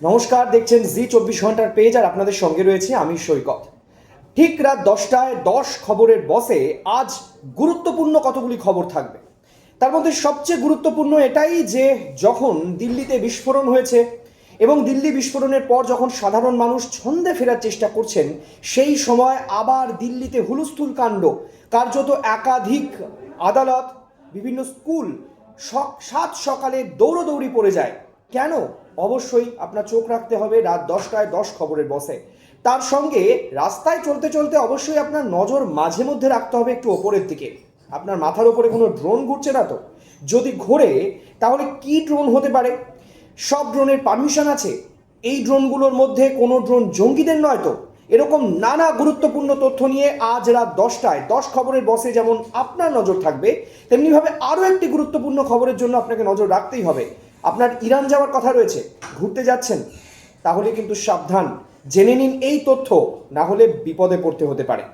নমস্কার, দেখছেন জি 24 ঘন্টার পেজ আর আপনাদের সঙ্গে রয়েছে আমি সৈকত। ঠিক রাত 10টায় 10 খবরের বসে আজ গুরুত্বপূর্ণ কতগুলি খবর থাকবে। তার মধ্যে সবচেয়ে গুরুত্বপূর্ণ এটাই যে যখন দিল্লিতে বিস্ফোরণ হয়েছে এবং দিল্লি বিস্ফোরণের পর যখন সাধারণ মানুষ ছন্দে ফেরার চেষ্টা করছেন, সেই সময় আবার দিল্লিতে হুলস্থুল কাণ্ড। কার্যত একাধিক আদালত, বিভিন্ন স্কুল সাত সকালে দৌড়দৌড়ি পড়ে যায়। কেন? অবশ্যই আপনার চোখ রাখতে হবে রাত 10টায় 10 খবরের বসে। তার সঙ্গে রাস্তায় চলতে চলতে অবশ্যই আপনার নজর মাঝে মধ্যে রাখতে হবে একটু ওপরের দিকে। আপনার মাথার ওপরে কোনো ড্রোন ঘুরছে না তো? যদি ঘোরে, তাহলে কি ড্রোন হতে পারে? সব ড্রোনের পারমিশন আছে? এই ড্রোনগুলোর মধ্যে কোনো ড্রোন জঙ্গিদের নয় তো? এরকম নানা গুরুত্বপূর্ণ তথ্য নিয়ে আজ রাত 10টায় 10 খবরের বসে যেমন আপনার নজর থাকবে, তেমনিভাবে আরও একটি গুরুত্বপূর্ণ খবরের জন্য আপনাকে নজর রাখতেই হবে। আপনার ইরান যাওয়ার কথা রয়েছে, ঘুরতে যাচ্ছেন, তাহলে কিন্তু সাবধান, জেনে নিন এই তথ্য, না হলে বিপদে পড়তে হতে পারে।